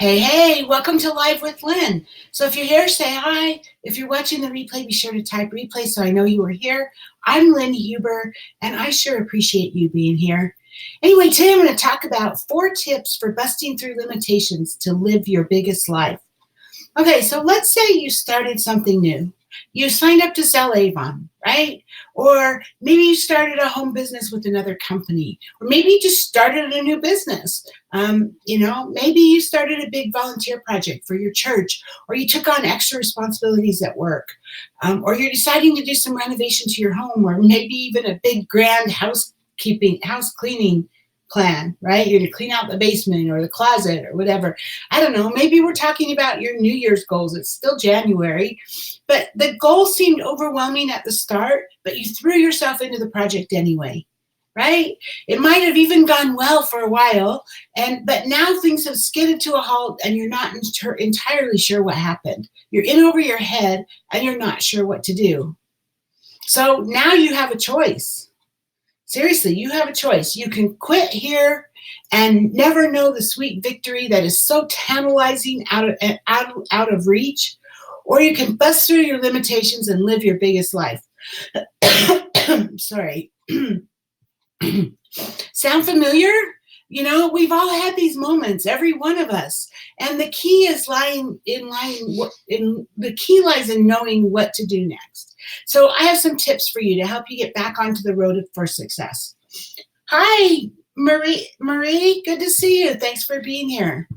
Hey, welcome to Live with Lynn. So if you're here, say hi. If you're watching the replay, be sure to type replay so I know you were here. I'm Lynn Huber, and I sure appreciate you being here. Anyway, today I'm going to talk about 4 tips for busting through limitations to live your biggest life. Okay, so let's say you started something new. You signed up to Sell Avon, right? Or maybe you started a home business with another company, or maybe you just started a new business. Maybe you started a big volunteer project for your church, or you took on extra responsibilities at work, or you're deciding to do some renovation to your home, or maybe even a big grand house cleaning plan, right? You're going to clean out the basement or the closet or whatever. I don't know. Maybe we're talking about your New Year's goals. It's still January, but the goal seemed overwhelming at the start, but you threw yourself into the project anyway, right? It might have even gone well for a while, but now things have skidded to a halt and you're not entirely sure what happened. You're in over your head and you're not sure what to do. So now you have a choice. Seriously, you have a choice. You can quit here and never know the sweet victory that is so tantalizing out of reach, or you can bust through your limitations and live your biggest life. Sorry. Sound familiar? You know, we've all had these moments, every one of us. And the key lies in knowing what to do next. So I have some tips for you to help you get back onto the road for success. Hi, Marie, good to see you. Thanks for being here.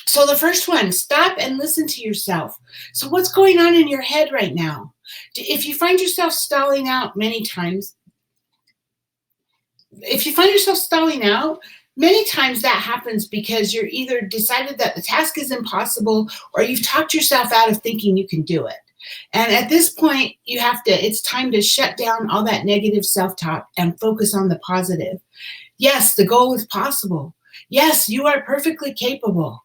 So the first one, stop and listen to yourself. So what's going on in your head right now? If you find yourself stalling out many times, many times that happens because you're either decided that the task is impossible or you've talked yourself out of thinking you can do it. And at this point, it's time to shut down all that negative self-talk and focus on the positive. Yes, the goal is possible. Yes, you are perfectly capable.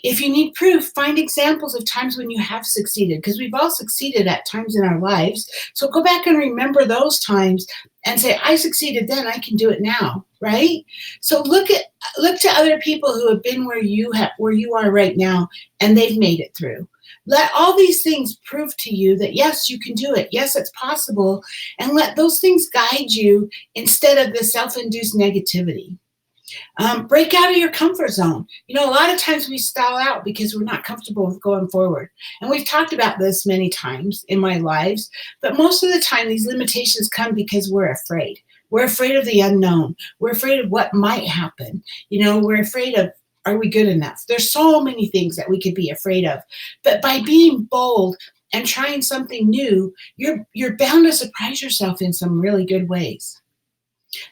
If you need proof, find examples of times when you have succeeded, because we've all succeeded at times in our lives. So go back and remember those times and say, I succeeded then, I can do it now, right? So look to other people who have been where you are right now, and they've made it through. Let all these things prove to you that, yes, you can do it. Yes, it's possible. And let those things guide you instead of the self-induced negativity. Break out of your comfort zone. You know, a lot of times we stall out because we're not comfortable with going forward. And we've talked about this many times in my lives, but most of the time these limitations come because we're afraid. We're afraid of the unknown. We're afraid of what might happen. You know, we're afraid of, are we good enough? There's so many things that we could be afraid of. But by being bold and trying something new, you're bound to surprise yourself in some really good ways.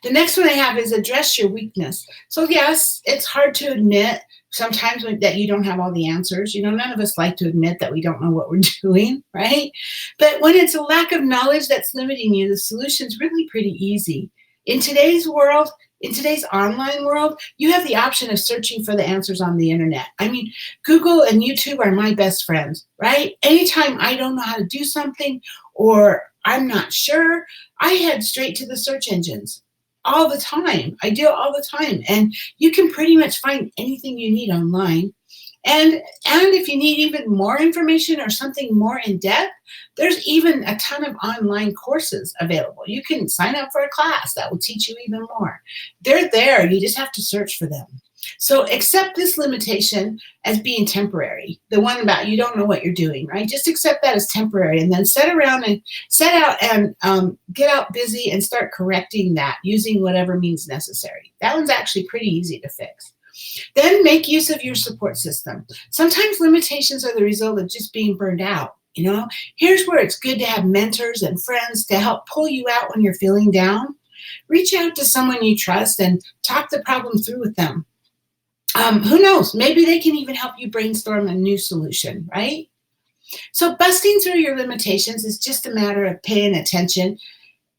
The next one I have is address your weakness. So yes, it's hard to admit sometimes that you don't have all the answers. You know, none of us like to admit that we don't know what we're doing, right? But when it's a lack of knowledge that's limiting you, the solution's really pretty easy. In today's world, in today's online world, you have the option of searching for the answers on the internet. I mean, Google and YouTube are my best friends, right? Anytime I don't know how to do something or I'm not sure, I head straight to the search engines. All the time. I do it all the time. And you can pretty much find anything you need online. And if you need even more information or something more in depth, there's even a ton of online courses available. You can sign up for a class that will teach you even more. They're there. You just have to search for them. So accept this limitation as being temporary. The one about you don't know what you're doing, right? Just accept that as temporary, and then set out and get out busy and start correcting that using whatever means necessary. That one's actually pretty easy to fix. Then make use of your support system. Sometimes limitations are the result of just being burned out. You know, here's where it's good to have mentors and friends to help pull you out when you're feeling down. Reach out to someone you trust and talk the problem through with them. Who knows? Maybe they can even help you brainstorm a new solution, right? So busting through your limitations is just a matter of paying attention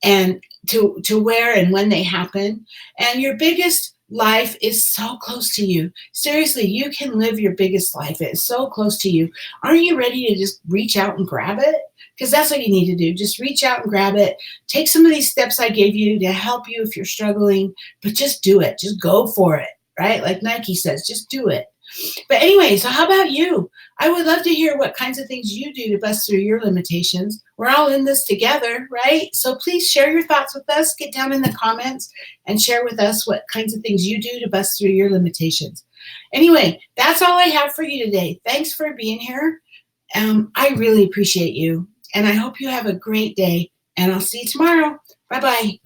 and to where and when they happen. And your biggest life is so close to you. Seriously, you can live your biggest life. It is so close to you. Aren't you ready to just reach out and grab it? Because that's what you need to do. Just reach out and grab it. Take some of these steps I gave you to help you if you're struggling, but just do it. Just go for it. Right? Like Nike says, just do it. But anyway, so how about you? I would love to hear what kinds of things you do to bust through your limitations. We're all in this together, right? So please share your thoughts with us. Get down in the comments and share with us what kinds of things you do to bust through your limitations. Anyway, that's all I have for you today. Thanks for being here. I really appreciate you. And I hope you have a great day. And I'll see you tomorrow. Bye-bye.